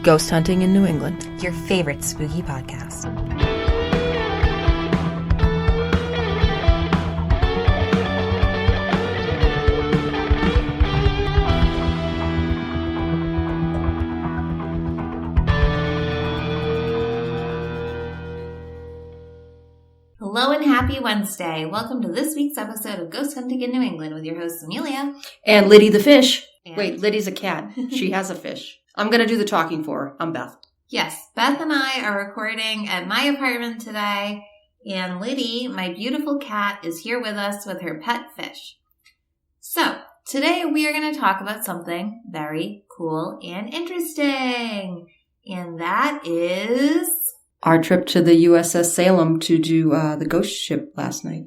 Ghost Hunting in New England, your favorite spooky podcast. Hello and happy Wednesday. Welcome to this week's episode of Ghost Hunting in New England with your hosts Amelia. And Liddy the fish. And... Wait, Liddy's a cat. She has a fish. I'm going to do the talking for her. I'm Beth. Yes, Beth and I are recording at my apartment today, and Liddy, my beautiful cat, is here with us with her pet fish. So, today we are going to talk about something very cool and interesting, and that is... our trip to the USS Salem to do the ghost ship last night.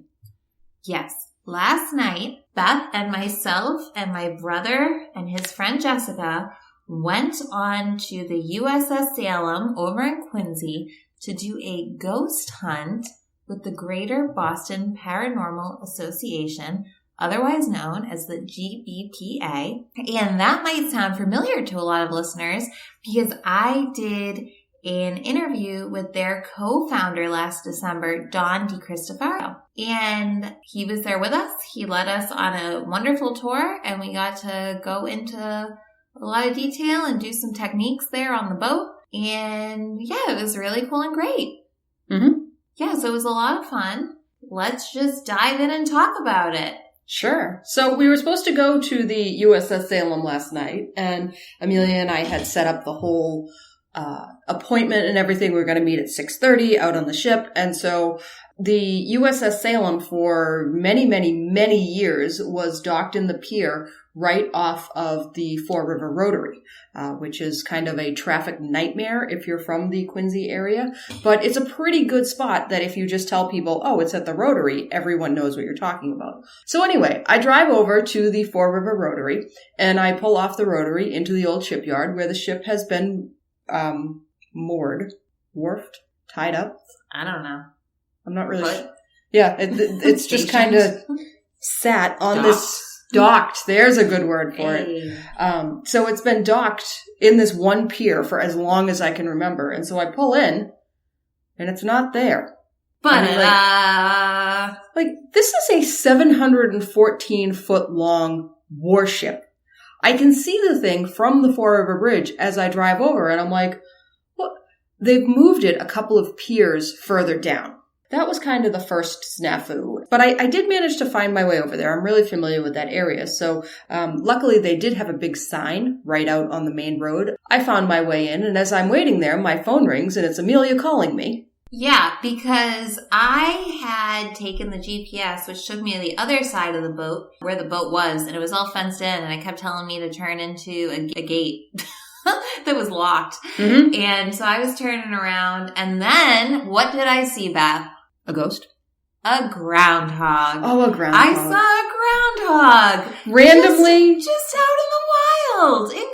Yes. Last night, Beth and myself and my brother and his friend Jessica went on to the USS Salem over in Quincy to do a ghost hunt with the Greater Boston Paranormal Association, otherwise known as the GBPA. And that might sound familiar to a lot of listeners because I did an interview with their co-founder last December, Don DeCristofaro. And he was there with us. He led us on a wonderful tour, and we got to go into a lot of detail and do some techniques there on the boat. And yeah, it was really cool and great. Mm-hmm. Yeah, so it was a lot of fun. Let's just dive in and talk about it. Sure. So we were supposed to go to the USS Salem last night, and Amelia and I had set up the whole appointment and everything. We were going to meet at 6:30 out on the ship. And so the USS Salem for many, many, many years was docked in the pier right off of the Fore River Rotary, which is kind of a traffic nightmare if you're from the Quincy area. But it's a pretty good spot that if you just tell people, oh, it's at the Rotary, everyone knows what you're talking about. So anyway, I drive over to the Fore River Rotary and I pull off the Rotary into the old shipyard where the ship has been moored, wharfed, tied up. I don't know. I'm not really sure. Yeah, it's just kind of sat on this docked. There's a good word for it. So it's been docked in this one pier for as long as I can remember. And so I pull in and it's not there. But like this is a 714 foot long warship. I can see the thing from the Fore River Bridge as I drive over, and I'm like, what? They've moved it a couple of piers further down. That was kind of the first snafu. But I did manage to find my way over there. I'm really familiar with that area. So luckily, they did have a big sign right out on the main road. I found my way in, and as I'm waiting there, my phone rings, and it's Amelia calling me. Yeah, because I had taken the GPS, which took me to the other side of the boat, where the boat was, and it was all fenced in, and it kept telling me to turn into a gate that was locked. Mm-hmm. And so I was turning around, and then, what did I see, Beth? A ghost? A groundhog. Oh, a groundhog. I saw a groundhog. Randomly? Just out in the wild, in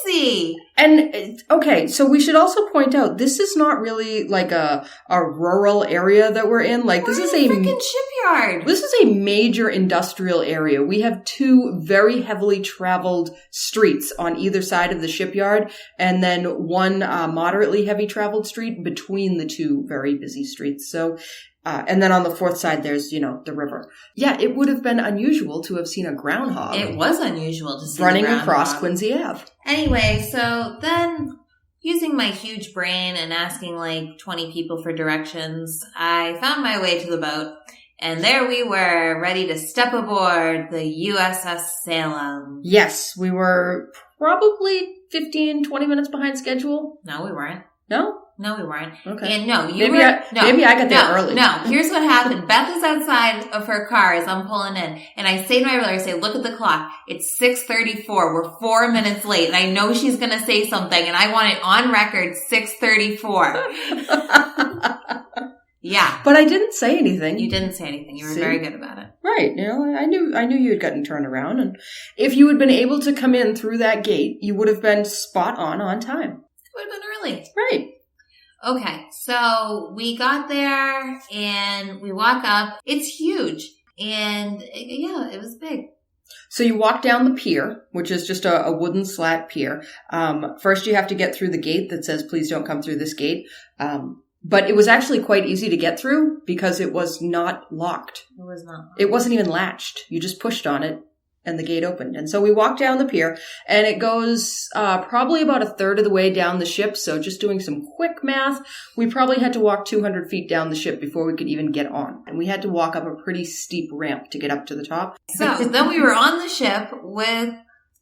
Quincy. And, okay, so we should also point out, this is not really like a rural area that we're in. Like, we're this is a freaking shipyard. This is a major industrial area. We have two very heavily traveled streets on either side of the shipyard, and then one moderately heavy traveled street between the two very busy streets. So, and then on the fourth side, there's, the river. Yeah, it would have been unusual to have seen a groundhog. It was unusual to see running across Quincy Ave. Anyway, so then using my huge brain and asking like 20 people for directions, I found my way to the boat. And there we were, ready to step aboard the USS Salem. Yes, we were probably 15, 20 minutes behind schedule. No, we weren't. No? No, we weren't. Okay. And no, maybe I got there early. No, here's what happened. Beth is outside of her car as I'm pulling in. And I say to my brother, I say, look at the clock. It's 6:34. We're 4 minutes late. And I know she's going to say something. And I want it on record, 6:34. Yeah. But I didn't say anything. You didn't say anything. You were very good about it. Right. I knew you had gotten turned around. And if you had been able to come in through that gate, you would have been spot on time. It would have been early. Right. Okay, so we got there and we walk up. It's huge. And yeah, it was big. So you walk down the pier, which is just a wooden slat pier. First you have to get through the gate that says, please don't come through this gate. But it was actually quite easy to get through because it was not locked. It was not. It wasn't even latched. You just pushed on it and the gate opened. And so we walked down the pier and it goes probably about a third of the way down the ship. So just doing some quick math, we probably had to walk 200 feet down the ship before we could even get on. And we had to walk up a pretty steep ramp to get up to the top. So then we were on the ship with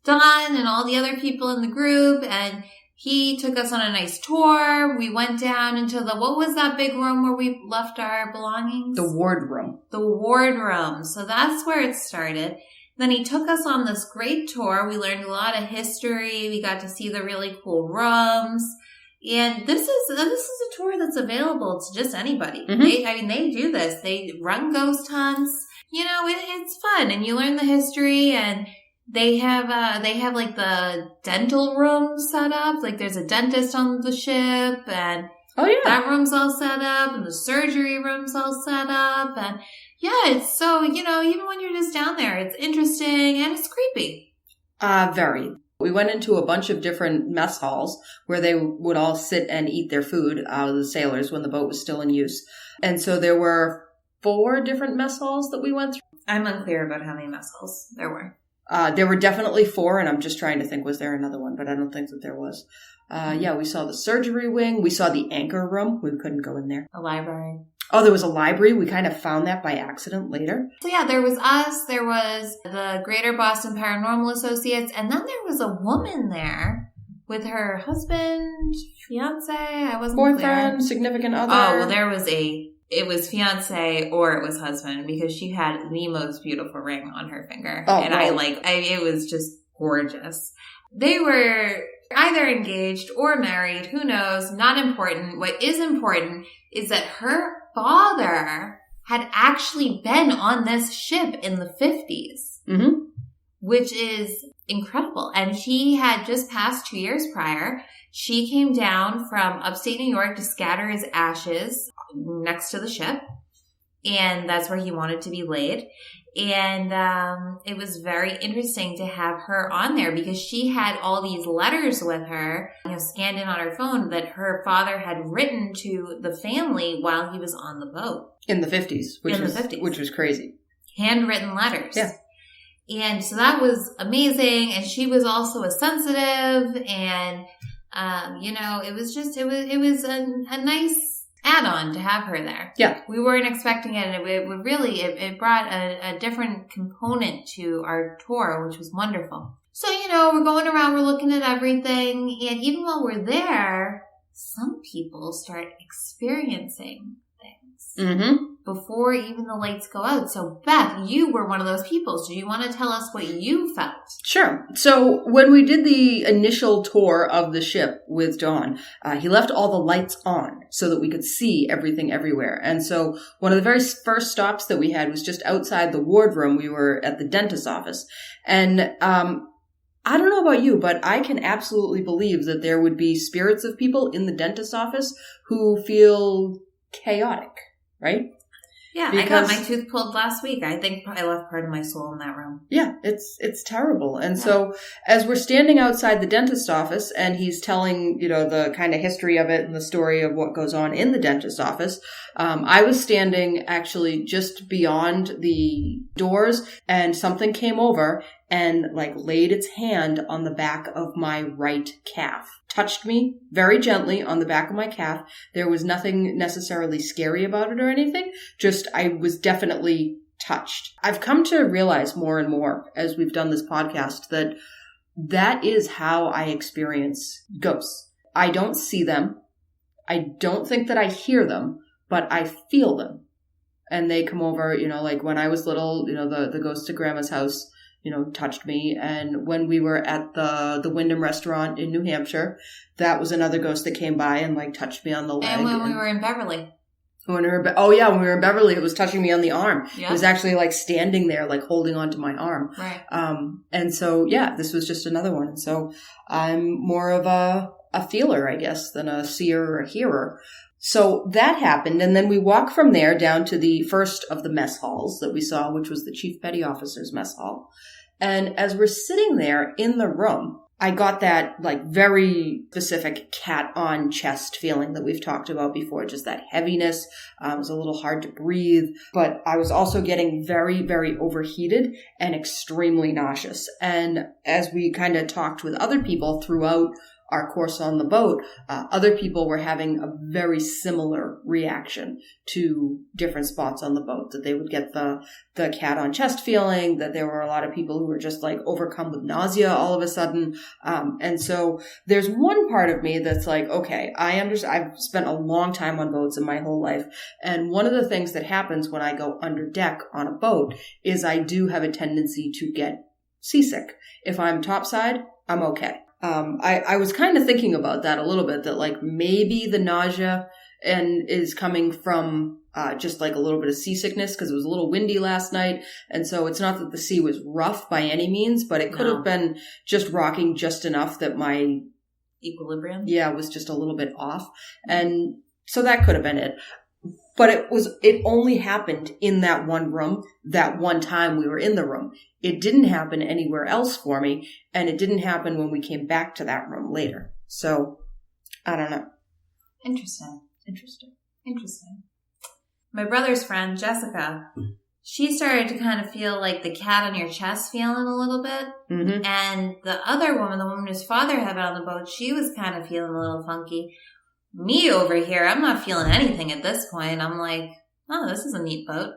Don and all the other people in the group, and he took us on a nice tour. We went down into what was that big room where we left our belongings? The ward room. The ward room. So that's where it started. Then he took us on this great tour. We learned a lot of history. We got to see the really cool rooms. And this is a tour that's available to just anybody. Mm-hmm. They do this. They run ghost hunts. It's fun, and you learn the history, and they have like the dental room set up. Like there's a dentist on the ship, and oh yeah, that room's all set up, and the surgery room's all set up, and yeah, it's so, even when you're just down there, it's interesting and it's creepy. Very. We went into a bunch of different mess halls where they would all sit and eat their food, the sailors, when the boat was still in use. And so there were 4 different mess halls that we went through. I'm unclear about how many mess halls there were. There were definitely 4, and I'm just trying to think, was there another one? But I don't think that there was. Yeah, we saw the surgery wing. We saw the anchor room. We couldn't go in there. A library. Oh, there was a library. We kind of found that by accident later. So yeah, there was us. There was the Greater Boston Paranormal Association. And then there was a woman there with her husband, fiance. I wasn't boyfriend, clear. Significant other. Oh, well, it was fiance or it was husband, because she had the most beautiful ring on her finger. Oh, and wow. it was just gorgeous. They were either engaged or married. Who knows? Not important. What is important is that her father had actually been on this ship in the 50s, mm-hmm. which is incredible. And he had just passed 2 years prior. She came down from upstate New York to scatter his ashes next to the ship. And that's where he wanted to be laid. And it was very interesting to have her on there because she had all these letters with her, scanned in on her phone, that her father had written to the family while he was on the boat. In the 50s. Which was crazy. Handwritten letters. Yeah. And so that was amazing. And she was also a sensitive, and, it was a nice add-on to have her there. Yeah. We weren't expecting it, and it brought a different component to our tour, which was wonderful. So, we're going around, we're looking at everything, and even while we're there, some people start experiencing things. Mm-hmm. Before even the lights go out. So, Beth, you were one of those people. So, do you want to tell us what you felt? Sure. So, when we did the initial tour of the ship with Don, he left all the lights on so that we could see everything everywhere. And so, one of the very first stops that we had was just outside the wardroom. We were at the dentist's office. And I don't know about you, but I can absolutely believe that there would be spirits of people in the dentist's office who feel chaotic, right? Yeah, because I got my tooth pulled last week. I think I left part of my soul in that room. Yeah, it's terrible. And so as we're standing outside the dentist's office and he's telling, the kind of history of it and the story of what goes on in the dentist's office, I was standing actually just beyond the doors, and something came over and laid its hand on the back of my right calf. Touched me very gently on the back of my calf. There was nothing necessarily scary about it or anything. Just I was definitely touched. I've come to realize more and more as we've done this podcast that is how I experience ghosts. I don't see them. I don't think that I hear them, but I feel them. And they come over, when I was little, the ghost at Grandma's house, touched me. And when we were at the Wyndham restaurant in New Hampshire, that was another ghost that came by and touched me on the leg. And when we were in Beverly. When we were in Beverly, it was touching me on the arm. Yeah. It was actually standing there, holding onto my arm. Right. And so, this was just another one. And so I'm more of a feeler, I guess, than a seer or a hearer. So that happened, and then we walk from there down to the first of the mess halls that we saw, which was the Chief Petty Officer's mess hall. And as we're sitting there in the room, I got that like very specific cat on chest feeling that we've talked about before, just that heaviness. It was a little hard to breathe, but I was also getting very, very overheated and extremely nauseous. And as we kind of talked with other people throughout our course on the boat, other people were having a very similar reaction to different spots on the boat, that they would get the cat on chest feeling, that there were a lot of people who were just like overcome with nausea all of a sudden. And so there's one part of me that's like, okay, I understand. I've spent a long time on boats in my whole life. And one of the things that happens when I go under deck on a boat is I do have a tendency to get seasick. If I'm topside, I'm okay. I was kind of thinking about that a little bit, that like maybe the nausea is coming from just like a little bit of seasickness, because it was a little windy last night. And so it's not that the sea was rough by any means, but it could have been just rocking just enough that my equilibrium was just a little bit off. And so that could have been it. But it only happened in that one room, that one time we were in the room. It didn't happen anywhere else for me, and it didn't happen when we came back to that room later. So, I don't know. Interesting. My brother's friend, Jessica, she started to kind of feel like the cat on your chest feeling a little bit. Mm-hmm. And the other woman, the woman whose father had been on the boat, she was kind of feeling a little funky. Me over here, I'm not feeling anything at this point. I'm like, oh, this is a neat boat.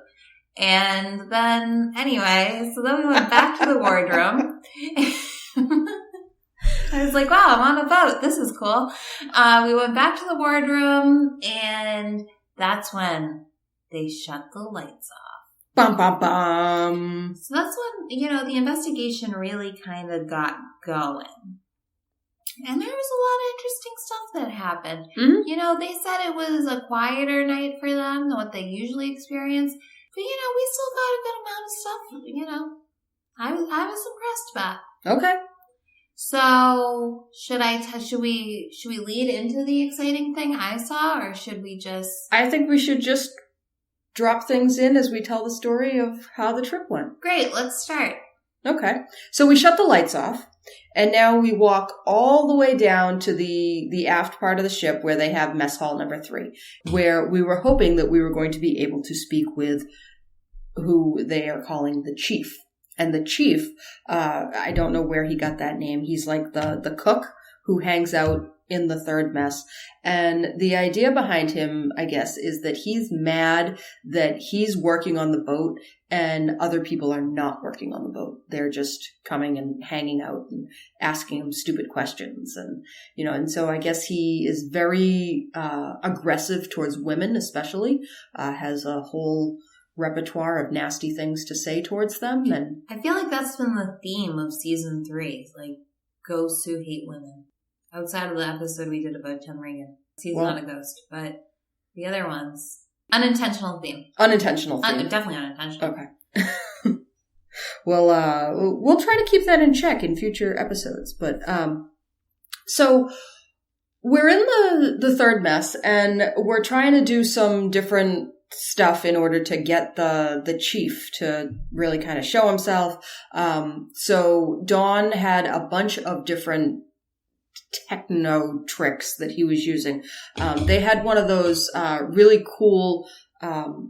And then, anyway, so then we went back to the wardroom. I was like, wow, I'm on a boat. This is cool. We went back to the wardroom, and that's when they shut the lights off. Bum, bum, bum. So that's when, the investigation really kind of got going. And there was a lot of interesting stuff that happened. Mm-hmm. They said it was a quieter night for them than what they usually experience. But, we still got a good amount of stuff, I was impressed by. Okay. So, should we lead into the exciting thing I saw, or should we just... I think we should just drop things in as we tell the story of how the trip went. Great, let's start. Okay. So we shut the lights off, and now we walk all the way down to the aft part of the ship where they have mess hall number 3, where we were hoping that we were going to be able to speak with who they are calling the chief. And the chief, I don't know where he got that name. He's like the cook who hangs out in the third mess. And the idea behind him, I guess, is that he's mad that he's working on the boat and other people are not working on the boat. They're just coming and hanging out and asking him stupid questions. And, and so I guess he is very aggressive towards women, especially, has a whole repertoire of nasty things to say towards them. And I feel like that's been the theme of season 3, like ghosts who hate women. Outside of the episode we did about Jen Reagan. He's not a ghost, but the other ones, unintentional theme. Definitely unintentional. Okay. Well, we'll try to keep that in check in future episodes. But so we're in the third mess, and we're trying to do some different stuff in order to get the chief to really kind of show himself. So Don had a bunch of different techno tricks that he was using. They had one of those really cool,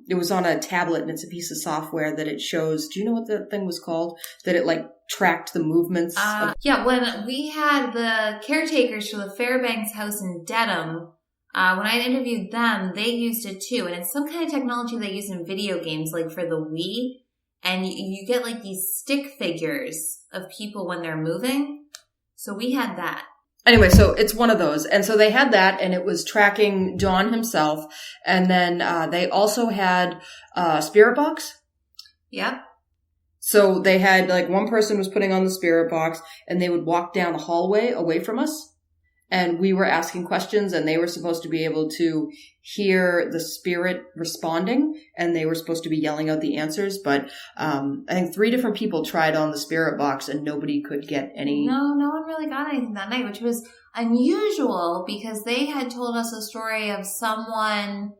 it was on a tablet, and it's a piece of software that it shows. Do you know what the thing was called? That it like tracked the movements? Yeah, when we had the caretakers for the Fairbanks house in Dedham, when I interviewed them, they used it too. And it's some kind of technology they use in video games, like for the Wii. And you get like these stick figures of people when they're moving. So we had that. Anyway, so it's one of those. And so they had that, and it was tracking Don himself. And then they also had a spirit box. Yep. So they had, like, one person was putting on the spirit box, and they would walk down the hallway away from us. And we were asking questions, and they were supposed to be able to hear the spirit responding, and they were supposed to be yelling out the answers. But I think 3 different people tried on the spirit box, and nobody could get any. No one really got anything that night, which was unusual because they had told us a story of someone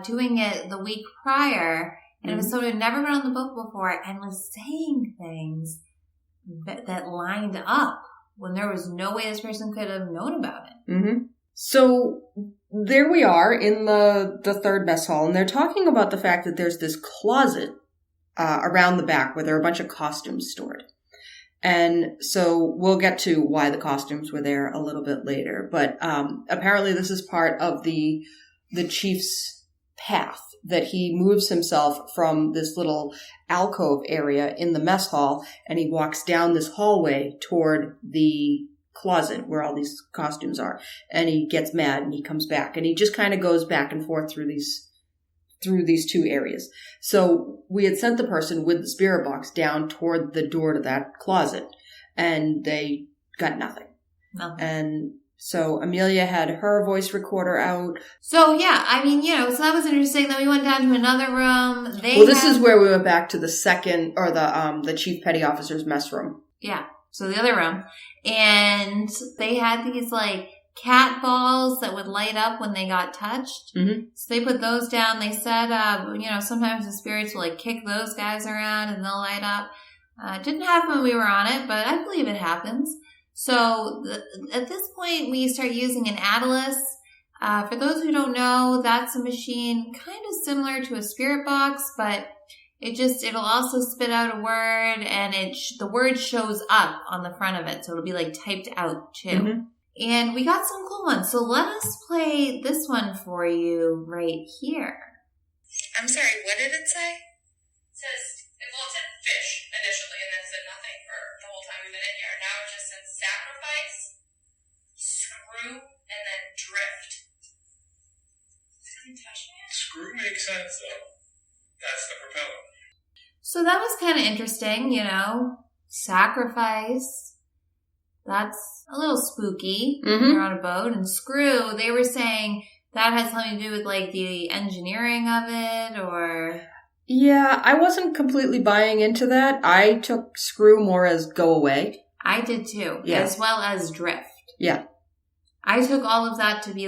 doing it the week prior, and it was someone who had never been on the boat before and was saying things that lined up when there was no way this person could have known about it. Mm-hmm. So there we are in the third mess hall, and they're talking about the fact that there's this closet around the back where there are a bunch of costumes stored. And so we'll get to why the costumes were there a little bit later. But apparently this is part of the chief's path, that he moves himself from this little alcove area in the mess hall, and he walks down this hallway toward the closet where all these costumes are. And he gets mad and he comes back, and he just kind of goes back and forth through these two areas. So we had sent the person with the spirit box down toward the door to that closet, and they got nothing. And so Amelia had her voice recorder out. So yeah, I mean, so that was interesting. Then we went down to another room. This is where we went back to the second, or the chief petty officer's mess room. Yeah. So the other room. And they had these cat balls that would light up when they got touched. Mm-hmm. So they put those down. They said, sometimes the spirits will kick those guys around and they'll light up. It didn't happen when we were on it, but I believe it happens. So at this point, we start using an Atlas. For those who don't know, that's a machine kind of similar to a spirit box, but it'll also spit out a word, and the word shows up on the front of it. So it'll be typed out too. Mm-hmm. And we got some cool ones. So let us play this one for you right here. I'm sorry, what did it say? It said fish initially, and then said nothing for the whole time we've been in here. Now it just said sacrifice, screw, and then drift. Does it touch me? Screw makes sense, though. That's the propeller. So that was kind of interesting, sacrifice. That's a little spooky when you're on a boat. And screw, they were saying that has something to do with the engineering of it, or... Yeah, I wasn't completely buying into that. I took screw more as go away. I did too, as well as drift. Yeah. I took all of that to be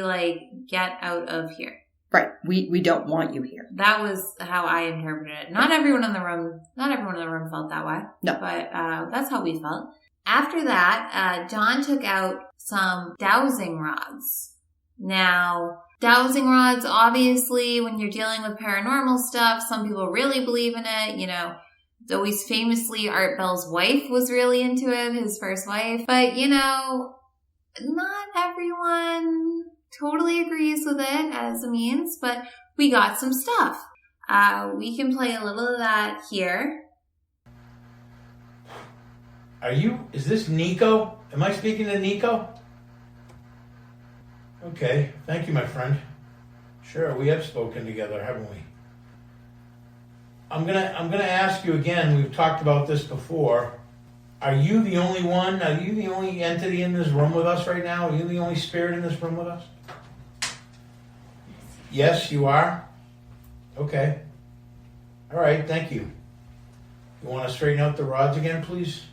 get out of here. Right. We don't want you here. That was how I interpreted it. Not everyone in the room felt that way. No. But that's how we felt. After that, Don took out some dowsing rods. Now, dowsing rods, obviously, when you're dealing with paranormal stuff, some people really believe in it. Always famously, Art Bell's wife was really into it, his first wife. But, not everyone totally agrees with it as a means, but we got some stuff. We can play a little of that here. Is this Nico? Am I speaking to Nico? Okay, thank you, my friend. Sure, we have spoken together, haven't we? I'm gonna ask you again, we've talked about this before. Are you the only one? Are you the only entity in this room with us right now? Are you the only spirit in this room with us? Yes, you are? Okay. All right, thank you. You want to straighten out the rods again, please?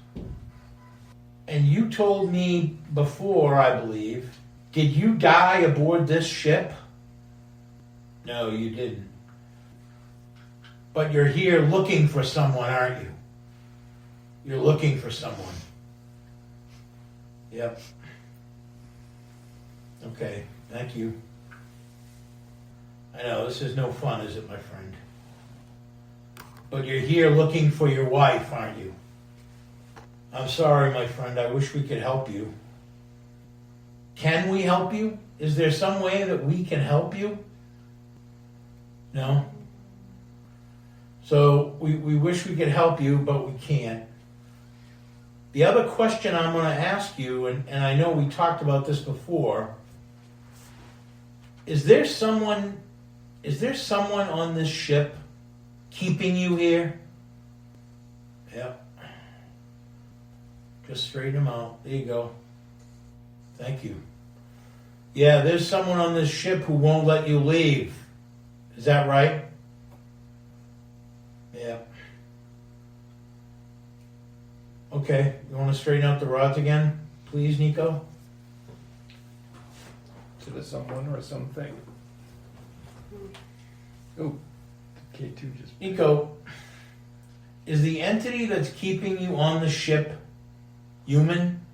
And you told me before, I believe, did you die aboard this ship? No, you didn't. But you're here looking for someone, aren't you? You're looking for someone. Yep. Okay, thank you. I know, this is no fun, is it, my friend? But you're here looking for your wife, aren't you? I'm sorry, my friend. I wish we could help you. Can we help you? Is there some way that we can help you? No? So we wish we could help you, but we can't. The other question I'm going to ask you, and I know we talked about this before, is there someone on this ship keeping you here? Yep. Just straighten them out. There you go. Thank you. Yeah, there's someone on this ship who won't let you leave. Is that right? Yeah. Okay, you want to straighten out the rods again, please, Nico? Is it a someone or a something? Oh, K2 just... Nico, is the entity that's keeping you on the ship Human?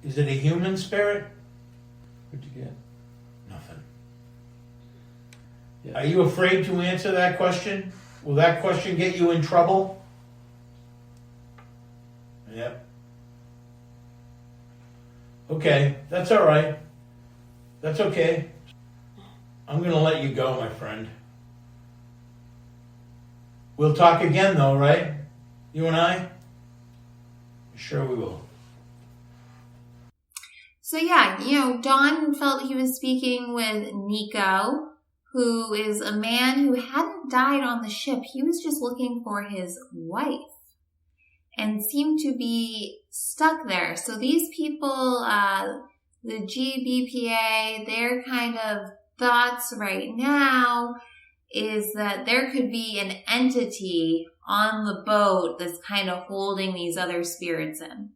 Is it a human spirit? What'd you get? Nothing. Yeah. Are you afraid to answer that question? Will that question get you in trouble? Yep. Okay, that's all right. That's okay. I'm going to let you go, my friend. We'll talk again, though, right? You and I? Sure we will. So yeah, Don felt he was speaking with Nico, who is a man who hadn't died on the ship. He was just looking for his wife and seemed to be stuck there. So these people, the GBPA, their kind of thoughts right now is that there could be an entity on the boat that's kind of holding these other spirits in.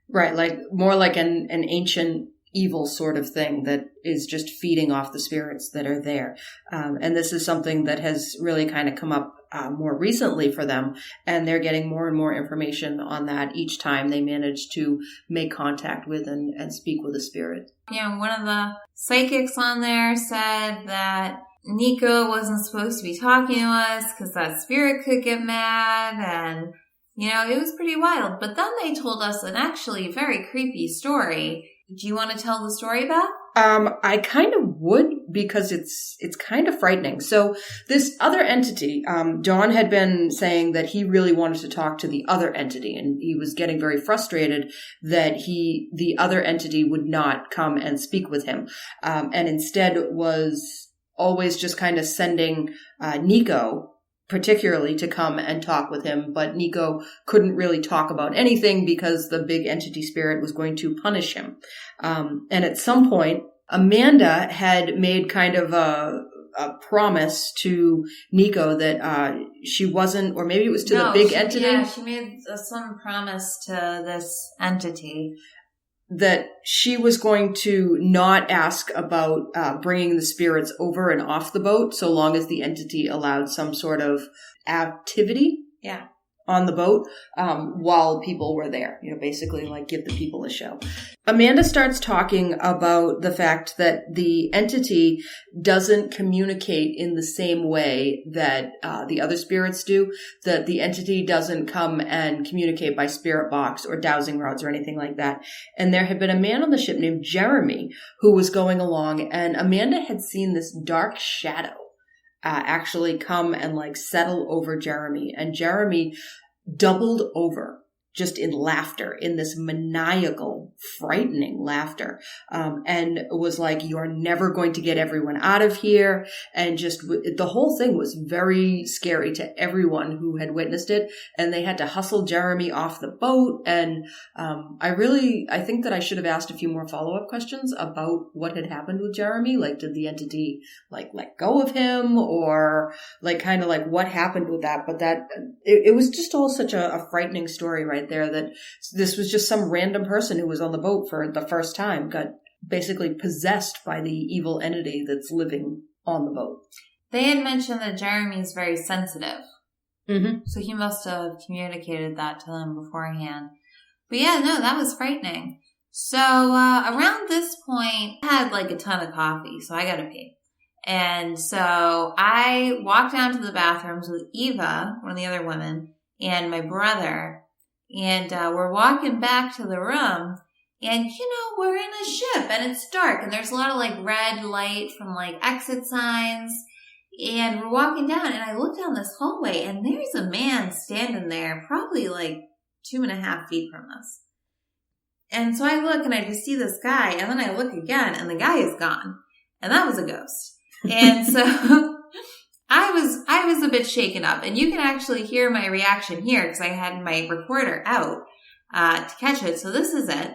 Right, like more like an ancient evil sort of thing that is just feeding off the spirits that are there. And this is something that has really kind of come up more recently for them, and they're getting more and more information on that each time they manage to make contact with and speak with a spirit. One of the psychics on there said that Nico wasn't supposed to be talking to us because that spirit could get mad, and it was pretty wild. But then they told us an actually very creepy story. Do you want to tell the story, Beth? I kind of would, because it's kind of frightening. So this other entity, Don had been saying that he really wanted to talk to the other entity, and he was getting very frustrated that the other entity would not come and speak with him, and instead was always just kind of sending Nico particularly to come and talk with him. But Nico couldn't really talk about anything because the big entity spirit was going to punish him. And at some point, Amanda had made kind of a promise to Nico that she wasn't, or maybe it was to the big entity. Yeah, she made some promise to this entity that she was going to not ask about bringing the spirits over and off the boat so long as the entity allowed some sort of activity on the boat while people were there. Basically like give the people a show. Amanda starts talking about the fact that the entity doesn't communicate in the same way that the other spirits do, that the entity doesn't come and communicate by spirit box or dowsing rods or anything like that. And there had been a man on the ship named Jeremy who was going along, and Amanda had seen this dark shadow actually come and like settle over Jeremy, and Jeremy doubled over just in laughter, in this maniacal, frightening laughter, and was like, "You're never going to get everyone out of here." And just the whole thing was very scary to everyone who had witnessed it, and they had to hustle Jeremy off the boat. And I think that I should have asked a few more follow-up questions about what had happened with Jeremy. Like, did the entity like let go of him, or like kind of like what happened with that? But that it was just all such a frightening story right there, that this was just some random person who was on the boat for the first time got basically possessed by the evil entity that's living on the boat. They had mentioned that Jeremy's very sensitive. Mm-hmm. So he must have communicated that to them beforehand. But yeah, no, that was frightening. So around this point, I had like a ton of coffee, so I got to pee. And so I walked down to the bathrooms with Eva, one of the other women, and my brother. And we're walking back to the room, and we're in a ship and it's dark and there's a lot of like red light from like exit signs, and we're walking down, and I look down this hallway and there's a man standing there probably like 2.5 feet from us. And so I look and I just see this guy, and then I look again and the guy is gone, and that was a ghost. And so I was a bit shaken up, and you can actually hear my reaction here because I had my recorder out to catch it. So this is it.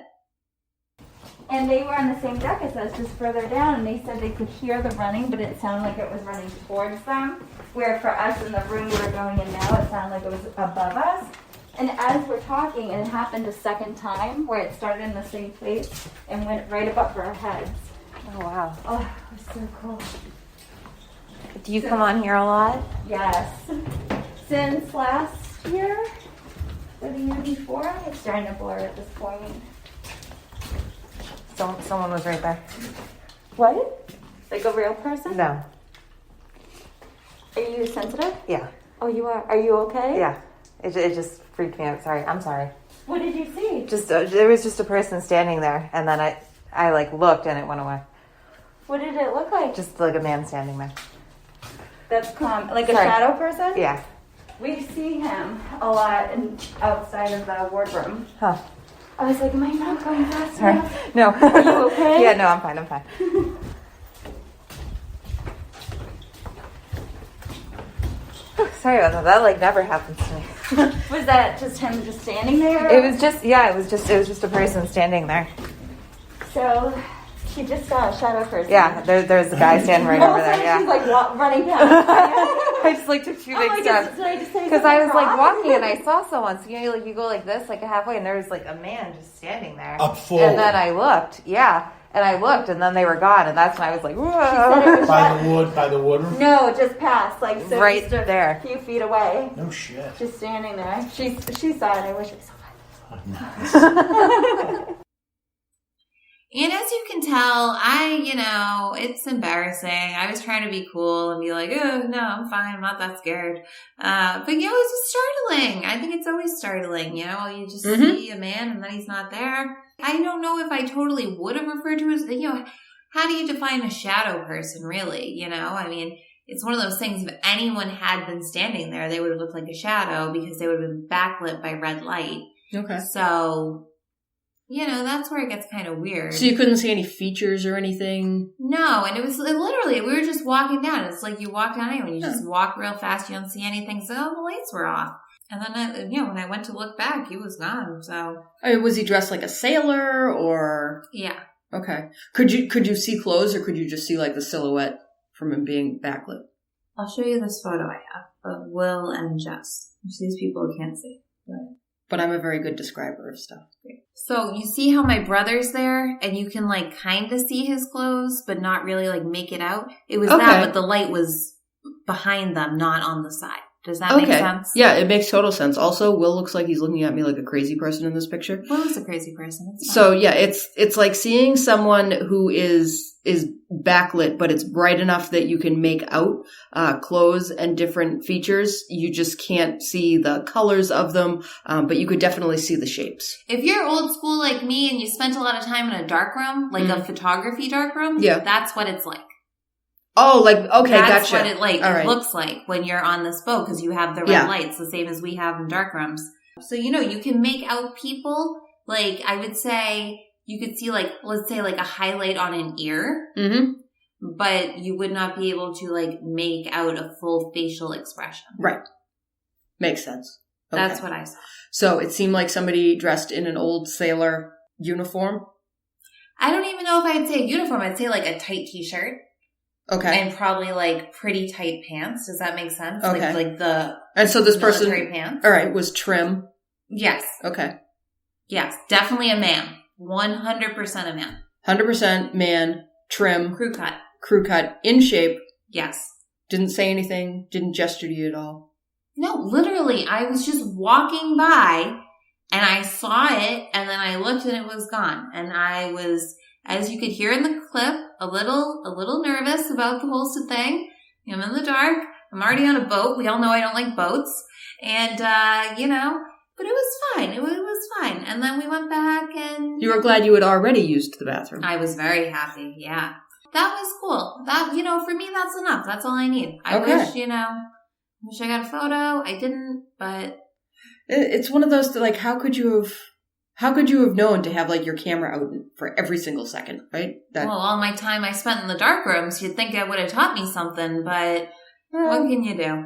And they were on the same deck as us, just further down, and they said they could hear the running, but it sounded like it was running towards them, where for us in the room we were going in now, it sounded like it was above us. And as we're talking, it happened a second time, where it started in the same place and went right above our heads. Oh, wow. Oh, it was so cool. Do you come on here a lot? Yes. Since last year, or the year before. It's starting to blur at this point. Someone was right there. What? Like a real person? No. Are you sensitive? Yeah. Oh, you are. Are you okay? Yeah. It just freaked me out. Sorry. I'm sorry. What did you see? Just there was just a person standing there, and then I like looked and it went away. What did it look like? Just like a man standing there. That's like a Sorry. shadow person? Yeah. We see him a lot outside of the wardroom. Huh. I was like, am I not going fast Sorry. enough? No. Are you okay? Yeah. No. I'm fine. I'm fine. Sorry about that. That like never happens to me. Was that just him just standing there? It was just a person standing there. So she just saw a shadow person. Yeah, there's a guy standing right over there. She's Yeah. like running past. I just like took two big steps Did I just say because I was like something walking wrong? and I saw someone. So like you go like this, like halfway, and there was like a man just standing there. Up forward. And then I looked, and then they were gone, and that's when I was like, Said it whoa. was By the woodroom? No, just past, like so Right just a there. few feet away. No shit. Just standing there. She saw it. I wish I saw it. And as you can tell, it's embarrassing. I was trying to be cool and be like, oh, no, I'm fine. I'm not that scared. But, it was just startling. I think it's always startling, you just see a man and then he's not there. I don't know if I totally would have referred to as, how do you define a shadow person, really? I mean, it's one of those things, if anyone had been standing there, they would have looked like a shadow because they would have been backlit by red light. Okay. So, that's where it gets kind of weird. So you couldn't see any features or anything? No, and it was literally, we were just walking down. It's like you walk down anyway. You just walk real fast. You don't see anything. So the lights were off. And then, when I went to look back, he was gone. So. Was he dressed like a sailor or? Yeah. Okay. Could you see clothes or could you just see like the silhouette from him being backlit? I'll show you this photo I have of Will and Jess, which these people can't see. But I'm a very good describer of stuff. So you see how my brother's there and you can like kind of see his clothes, but not really like make it out? It was that, but the light was behind them, not on the side. Does that make sense? Yeah, it makes total sense. Also, Will looks like he's looking at me like a crazy person in this picture. Will is a crazy person. So yeah, it's like seeing someone who is backlit, but it's bright enough that you can make out clothes and different features. You just can't see the colors of them, but you could definitely see the shapes. If you're old school like me and you spent a lot of time in a dark room, like a photography dark room, that's what it's like. Oh, like, okay, that's gotcha. What it looks like when you're on this boat because you have the red lights, the same as we have in dark rooms. So, you can make out people, like, I would say you could see, like, let's say, like, a highlight on an ear, but you would not be able to, like, make out a full facial expression. Right. Makes sense. Okay. That's what I saw. So it seemed like somebody dressed in an old sailor uniform? I don't even know if I'd say a uniform. I'd say, like, a tight t-shirt. Okay. And probably like pretty tight pants. Does that make sense? Okay. Like the and so this person, pants. all right, was trim. Yes. Okay. Yes, definitely a man. 100% a man. 100% man, trim, crew cut, in shape. Yes. Didn't say anything. Didn't gesture to you at all. No, literally, I was just walking by and I saw it, and then I looked and it was gone, and I was. As you could hear in the clip, a little nervous about the whole thing. I'm in the dark. I'm already on a boat. We all know I don't like boats. And, but it was fine. It was fine. And then we went back and... You were glad you had already used the bathroom. I was very happy, yeah. That was cool. That, for me, that's enough. That's all I need. I wish I got a photo. I didn't, but... It's one of those, like, how could you have known to have, like, your camera out for every single second, right? Well, all my time I spent in the dark rooms, you'd think it would have taught me something, but what can you do?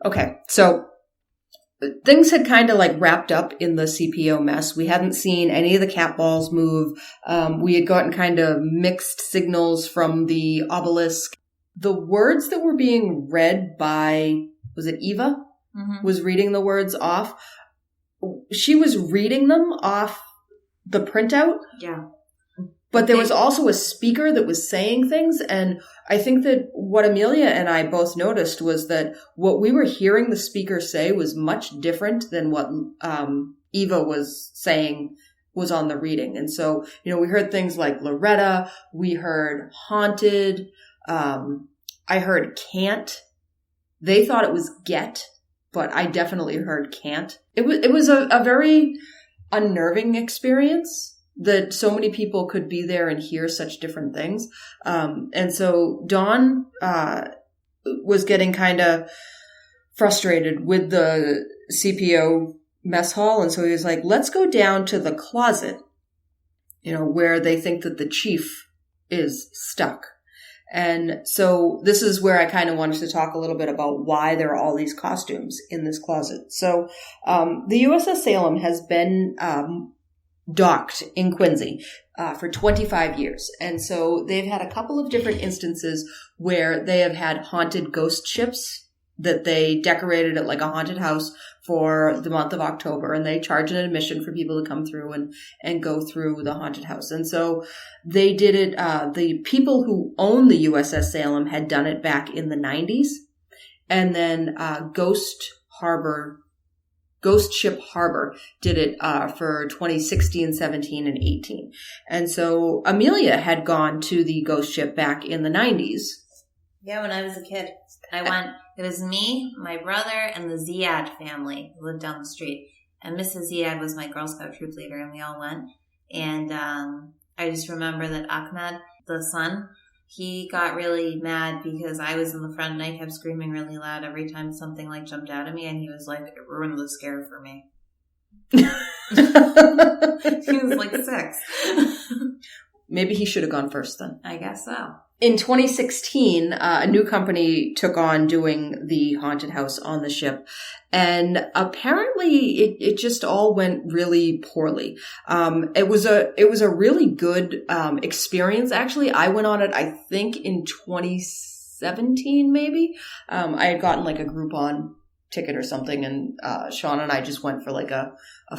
Okay, so things had kind of, like, wrapped up in the CPO mess. We hadn't seen any of the cat balls move. We had gotten kind of mixed signals from the obelisk. The words that were being read by, was it Eva? Mm-hmm. Was reading the words off. She was reading them off the printout. Yeah. But there was also a speaker that was saying things. And I think that what Amelia and I both noticed was that what we were hearing the speaker say was much different than what Eva was saying was on the reading. And so, you know, we heard things like Loretta, we heard haunted, I heard can't. They thought it was get, but I definitely heard can't. It was a very unnerving experience that so many people could be there and hear such different things. And so Don was getting kind of frustrated with the CPO mess hall. And so he was like, let's go down to the closet, you know, where they think that the chief is stuck. And so this is where I kind of wanted to talk a little bit about why there are all these costumes in this closet. So the USS Salem has been docked in Quincy for 25 years. And so they've had a couple of different instances where they have had haunted ghost ships that they decorated it like a haunted house for the month of October, and they charge an admission for people to come through and go through the haunted house. And so they did it, the people who own the USS Salem had done it back in the 90s. And then Ghost Ship Harbor did it for 2016, 17, and 18. And so Amelia had gone to the ghost ship back in the 90s. Yeah, when I was a kid. I went, it was me, my brother, and the Ziad family who lived down the street. And Mrs. Ziad was my Girl Scout troop leader, and we all went. And I just remember that Ahmed, the son, he got really mad because I was in the front and I kept screaming really loud every time something like jumped out at me, and he was like, it ruined the scare for me. He was like 6. Maybe he should have gone first then. I guess so. In 2016, a new company took on doing the haunted house on the ship. And apparently it just all went really poorly. It was a really good, experience. Actually, I went on it, I think in 2017, maybe. I had gotten like a Groupon ticket or something, and Sean and I just went for like a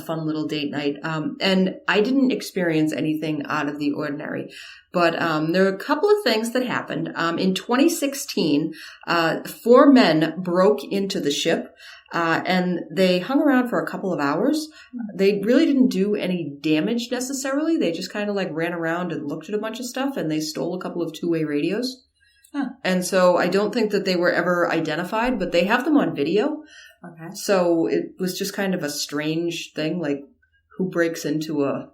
fun little date night. And I didn't experience anything out of the ordinary. But there are a couple of things that happened. In 2016, 4 men broke into the ship, and they hung around for a couple of hours. They really didn't do any damage necessarily. They just kind of like ran around and looked at a bunch of stuff, and they stole a couple of 2-way radios. Huh. And so I don't think that they were ever identified, but they have them on video. Okay. So it was just kind of a strange thing, like who breaks into a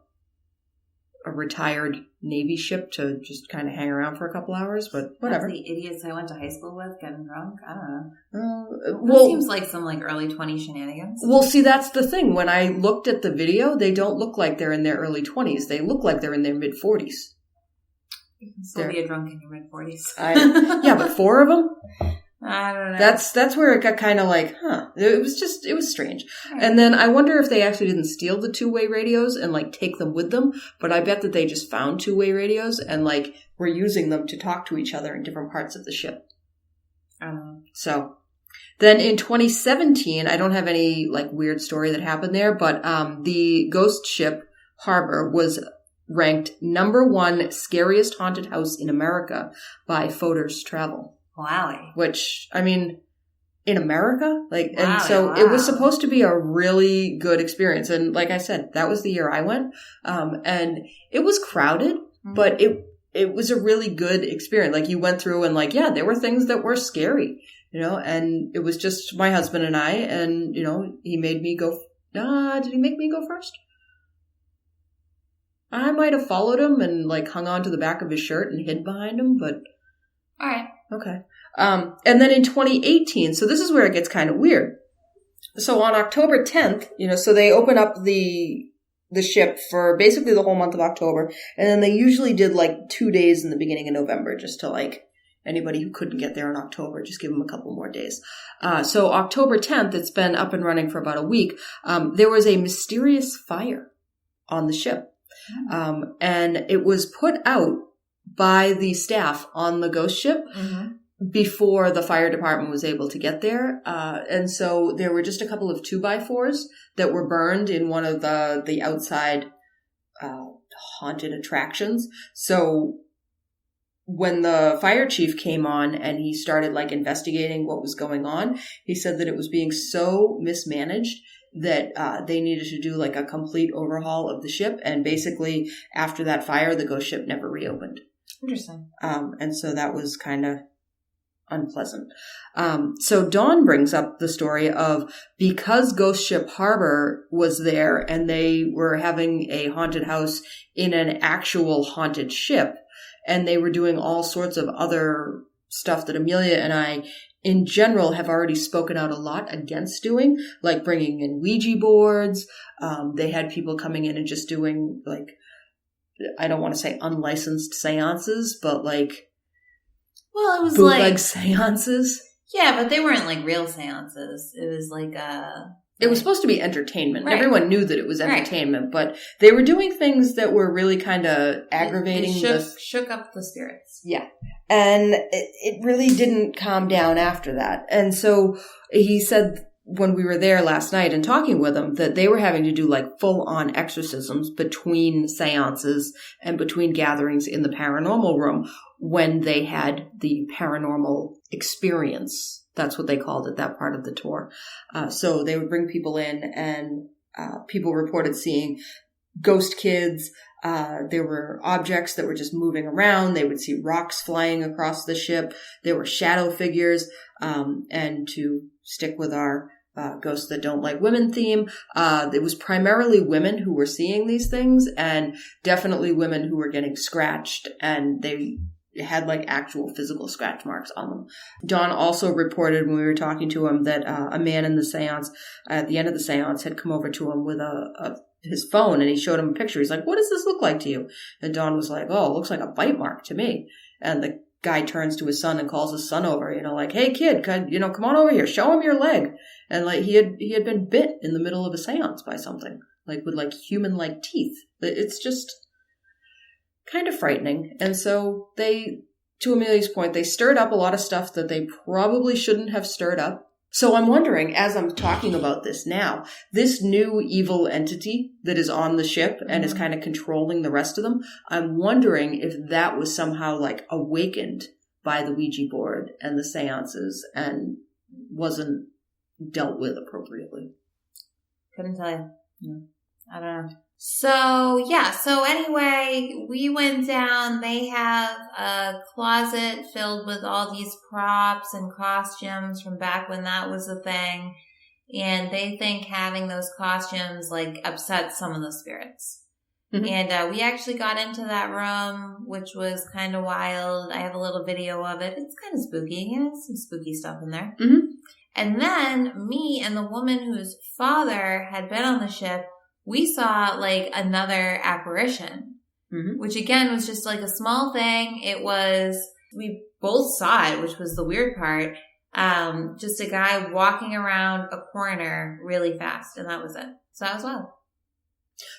retired Navy ship to just kind of hang around for a couple hours, but whatever. That's the idiots I went to high school with getting drunk. I don't know. Well, it seems like some like early 20s shenanigans. Well, see, that's the thing. When I looked at the video, they don't look like they're in their early 20s. They look like they're in their mid 40s. You can still be a drunk in your mid 40s. Yeah, but 4 of them? I don't know. That's where it got kind of like, huh. It was strange. Right. And then I wonder if they actually didn't steal the 2-way radios and like take them with them, but I bet that they just found 2-way radios and like were using them to talk to each other in different parts of the ship. So then in 2017, I don't have any like weird story that happened there, but the ghost ship Harbor was ranked #1 scariest haunted house in America by Fodor's Travel. Wow. Which, I mean, in America? And so it was supposed to be a really good experience. And like I said, that was the year I went. And it was crowded, but it was a really good experience. Like you went through and like, yeah, there were things that were scary, you know, and it was just my husband and I, and, you know, he made me go, did he make me go first? I might have followed him and like hung on to the back of his shirt and hid behind him, but. All right. Okay. And then in 2018, so this is where it gets kind of weird. So on October 10th, you know, so they open up the ship for basically the whole month of October. And then they usually did like 2 days in the beginning of November just to like anybody who couldn't get there in October, just give them a couple more days. So October 10th, it's been up and running for about a week. There was a mysterious fire on the ship. And it was put out by the staff on the ghost ship before the fire department was able to get there. And so there were just a couple of 2x4s that were burned in one of the outside haunted attractions. So when the fire chief came on and he started like investigating what was going on, he said that it was being so mismanaged that they needed to do like a complete overhaul of the ship. And basically after that fire, the ghost ship never reopened. Interesting. And so that was kind of unpleasant. So Dawn brings up the story of because Ghost Ship Harbor was there and they were having a haunted house in an actual haunted ship, and they were doing all sorts of other stuff that Amelia and I in general have already spoken out a lot against doing, like bringing in Ouija boards. They had people coming in and just doing like, I don't want to say unlicensed seances, but like, well, it was bootleg like seances. Yeah, but they weren't like real seances. It was like it was supposed to be entertainment. Right. Everyone knew that it was entertainment, but they were doing things that were really kind of aggravating. It shook up the spirits. Yeah. And it really didn't calm down after that. And so he said when we were there last night and talking with him that they were having to do like full-on exorcisms between seances and between gatherings in the paranormal room when they had the paranormal experience. That's what they called it, that part of the tour. So they would bring people in and people reported seeing ghost kids. There were objects that were just moving around. They would see rocks flying across the ship. There were shadow figures. And to stick with our ghosts that don't like women theme, it was primarily women who were seeing these things, and definitely women who were getting scratched, and they had like actual physical scratch marks on them. Don also reported when we were talking to him that a man in the seance, at the end of the seance, had come over to him with his phone, and he showed him a picture. He's like, "What does this look like to you?" And Don was like, "Oh, it looks like a bite mark to me." And the guy turns to his son and calls his son over, like, "Hey kid, come on over here, show him your leg." And like he had been bit in the middle of a seance by something, like with like human-like teeth. It's just kind of frightening. And so they, to Amelia's point, they stirred up a lot of stuff that they probably shouldn't have stirred up. So I'm wondering, as I'm talking about this now, this new evil entity that is on the ship and is kind of controlling the rest of them, I'm wondering if that was somehow like awakened by the Ouija board and the seances and wasn't dealt with appropriately. Couldn't tell you. Yeah. I don't know. So anyway, we went down. They have a closet filled with all these props and costumes from back when that was a thing. And they think having those costumes like upsets some of the spirits. Mm-hmm. And we actually got into that room, which was kind of wild. I have a little video of it. It's kind of spooky. Yeah, some spooky stuff in there. Mm-hmm. And then me and the woman whose father had been on the ship, we saw like another apparition, which again was just like a small thing. We both saw it, which was the weird part. Just a guy walking around a corner really fast, and that was it. So that was wild.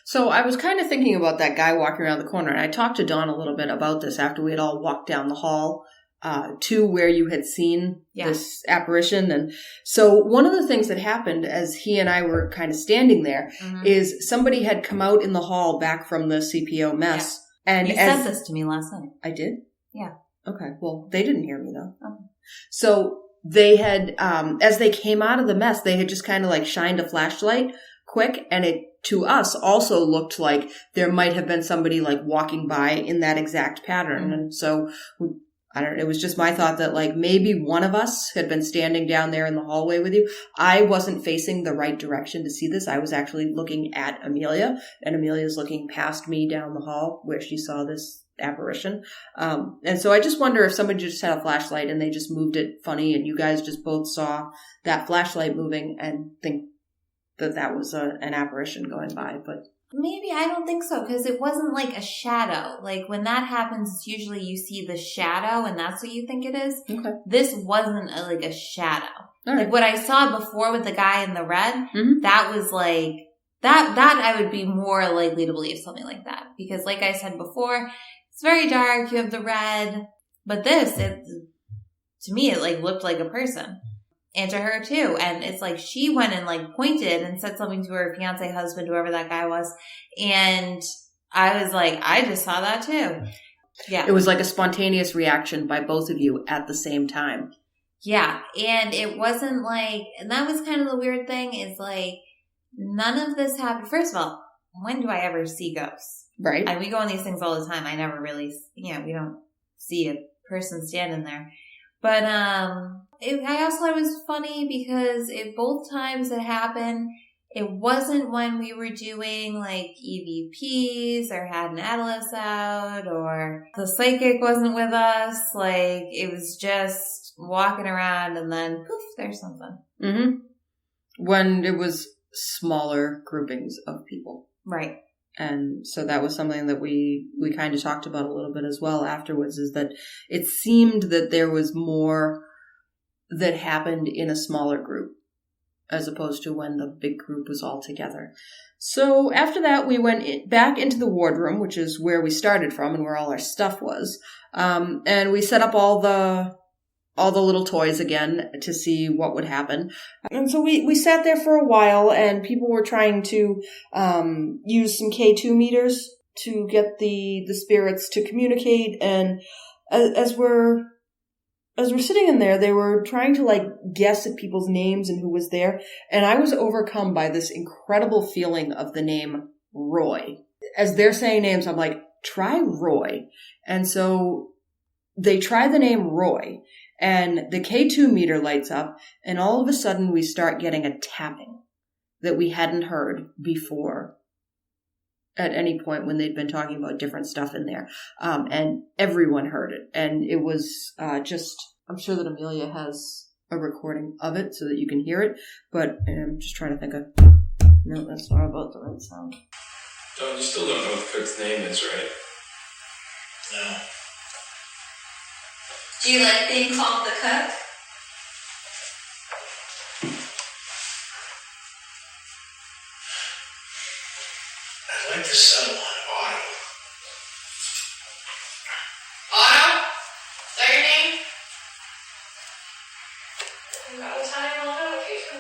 So I was kind of thinking about that guy walking around the corner, and I talked to Dawn a little bit about this after we had all walked down the hall to where you had seen this apparition. And so one of the things that happened as he and I were kind of standing there is somebody had come out in the hall back from the CPO mess. Yeah. And you said this to me last night. I did? Yeah. Okay. Well, they didn't hear me though. Okay. So they had, as they came out of the mess, they had just kind of like shined a flashlight quick, and it to us also looked like there might have been somebody like walking by in that exact pattern. And so I don't know. It was just my thought that like maybe one of us had been standing down there in the hallway with you. I wasn't facing the right direction to see this. I was actually looking at Amelia, and Amelia's looking past me down the hall where she saw this apparition. And so I just wonder if somebody just had a flashlight and they just moved it funny, and you guys just both saw that flashlight moving and think that was an apparition going by. But maybe, I don't think so, because it wasn't like a shadow. Like when that happens, it's usually you see the shadow and that's what you think it is. Okay. This wasn't like a shadow. Right. Like what I saw before with the guy in the red, that was like, that I would be more likely to believe something like that. Because like I said before, it's very dark, you have the red, but to me, it like looked like a person. And to her too. And it's like she went and like pointed and said something to her fiance, husband, whoever that guy was. And I was like, I just saw that too. Yeah. It was like a spontaneous reaction by both of you at the same time. Yeah. And it wasn't like, and that was kind of the weird thing is like, none of this happened. First of all, when do I ever see ghosts? Right. And we go on these things all the time. I never really, we don't see a person standing there. But I also thought it was funny because both times it happened, it wasn't when we were doing like EVPs or had an Atlas out or the psychic wasn't with us. Like it was just walking around and then poof, there's something. Mm-hmm. When it was smaller groupings of people. Right. And so that was something that we kind of talked about a little bit as well afterwards, is that it seemed that there was more that happened in a smaller group as opposed to when the big group was all together. So after that, we went back into the wardroom, which is where we started from and where all our stuff was. And we set up all the little toys again to see what would happen. And so we sat there for a while and people were trying to use some K2 meters to get the spirits to communicate. And as we're sitting in there, they were trying to like guess at people's names and who was there. And I was overcome by this incredible feeling of the name Roy. As they're saying names, I'm like, try Roy. And so they try the name Roy. And the K2 meter lights up, and all of a sudden we start getting a tapping that we hadn't heard before at any point when they'd been talking about different stuff in there. And everyone heard it. And it was I'm sure that Amelia has a recording of it so that you can hear it. But I'm just trying to think of, no, that's not about the right sound. Don, you still don't know what the cook's name is, right? No. Do you like being called the cook? I'd like to settle on Otto. Otto? Is that your name? You got a time on notification.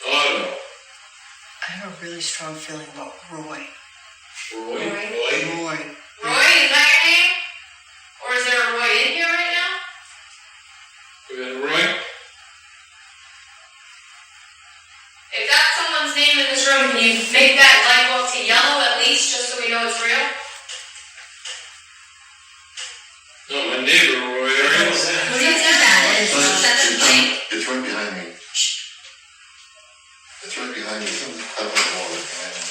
Otto. I have a really strong feeling about Roy. Roy? Roy. Roy, is that your name? Or is there a Roy in here right now? We got Roy? If that's someone's name in this room, can you make that light go up to yellow at least, just so we know it's real? No, my neighbor Roy. What is that? Is that the thing? It's right behind me. It's right behind me. Something up on the wall right behind me.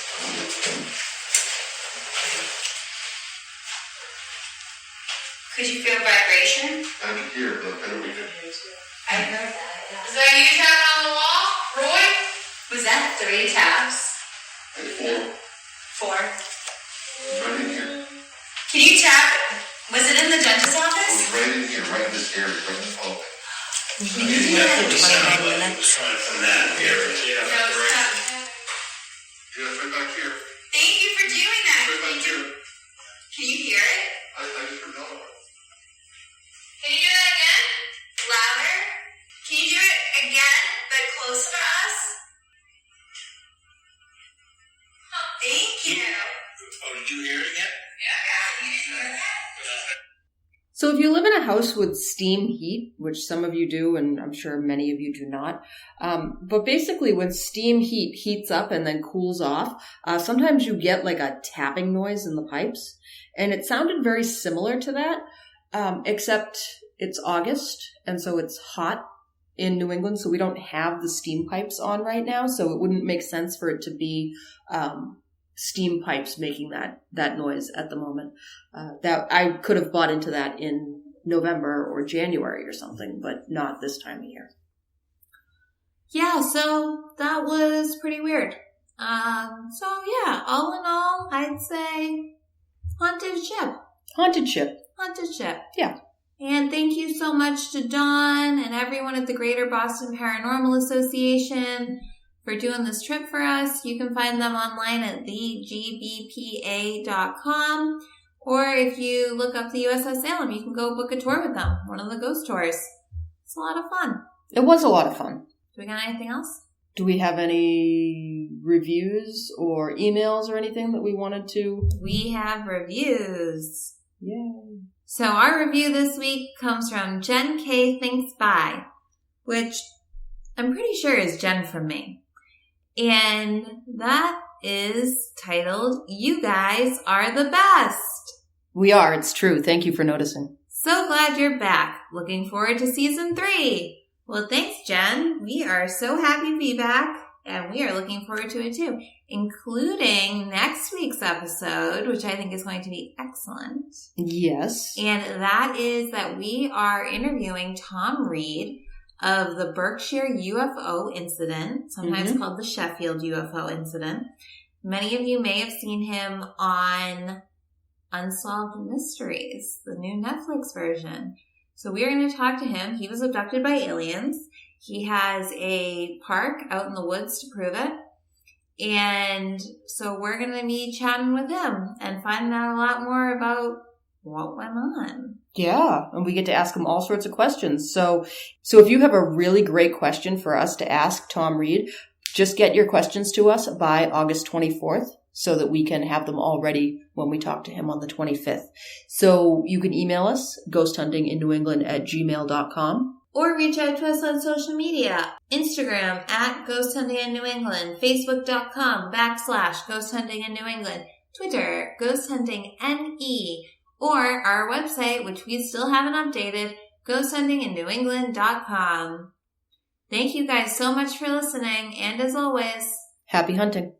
Could you feel vibration? I can hear it, but I don't hear it. I heard that. Is that you tapping on the wall, Roy? Was that 3 taps? And 4. 4. It's right in here. Can you tap? Was it in the dentist's It office? was right in here, right in this area, right in this hallway. It definitely sounded like it was coming from that area. Yeah, No, it's right. not. Yeah, it's right back here. Thank you for doing that. Right back here. Can you hear it? I just heard another one. Can you do that again? Louder? Can you do it again, but closer to us? Thank you. Oh, did you hear it again? Yeah, you didn't hear that? So if you live in a house with steam heat, which some of you do, and I'm sure many of you do not, but basically when steam heat heats up and then cools off, sometimes you get like a tapping noise in the pipes. And it sounded very similar to that, except it's August, and so it's hot in New England, so we don't have the steam pipes on right now, so it wouldn't make sense for it to be steam pipes making that noise at the moment. That I could have bought into that in November or January or something, but not this time of year. Yeah, so that was pretty weird. So yeah, all in all, I'd say haunted ship. Haunted ship. Haunted ship. Yeah. And thank you so much to Don and everyone at the Greater Boston Paranormal Association for doing this trip for us. You can find them online at thegbpa.com. Or if you look up the USS Salem, you can go book a tour with them, one of the ghost tours. It's a lot of fun. It was a lot of fun. Do we got anything else? Do we have any reviews or emails or anything that we wanted to? We have reviews. Yay. So our review this week comes from Jen K Thinks By, which I'm pretty sure is Jen from me. And that is titled, You Guys Are the Best. We are. It's true. Thank you for noticing. So glad you're back. Looking forward to season 3. Well, thanks, Jen. We are so happy to be back, and we are looking forward to it too, including next week's episode, which I think is going to be excellent. Yes. And that is that we are interviewing Tom Reed of the Berkshire UFO incident, sometimes called the Sheffield UFO incident. Many of you may have seen him on Unsolved Mysteries, the new Netflix version. So we are going to talk to him. He was abducted by aliens. He has a park out in the woods to prove it. And so we're going to be chatting with him and finding out a lot more about what went on. Yeah, and we get to ask him all sorts of questions. So if you have a really great question for us to ask Tom Reed, just get your questions to us by August 24th. So that we can have them all ready when we talk to him on the 25th. So you can email us, ghosthuntinginnewengland@gmail.com. Or reach out to us on social media. Instagram @GhostHuntingInNewEngland, Facebook.com/GhostHuntingInNewEngland, Twitter, GhostHuntingNE, or our website, which we still haven't updated, GhostHuntingInNewEngland.com. Thank you guys so much for listening, and as always, happy hunting.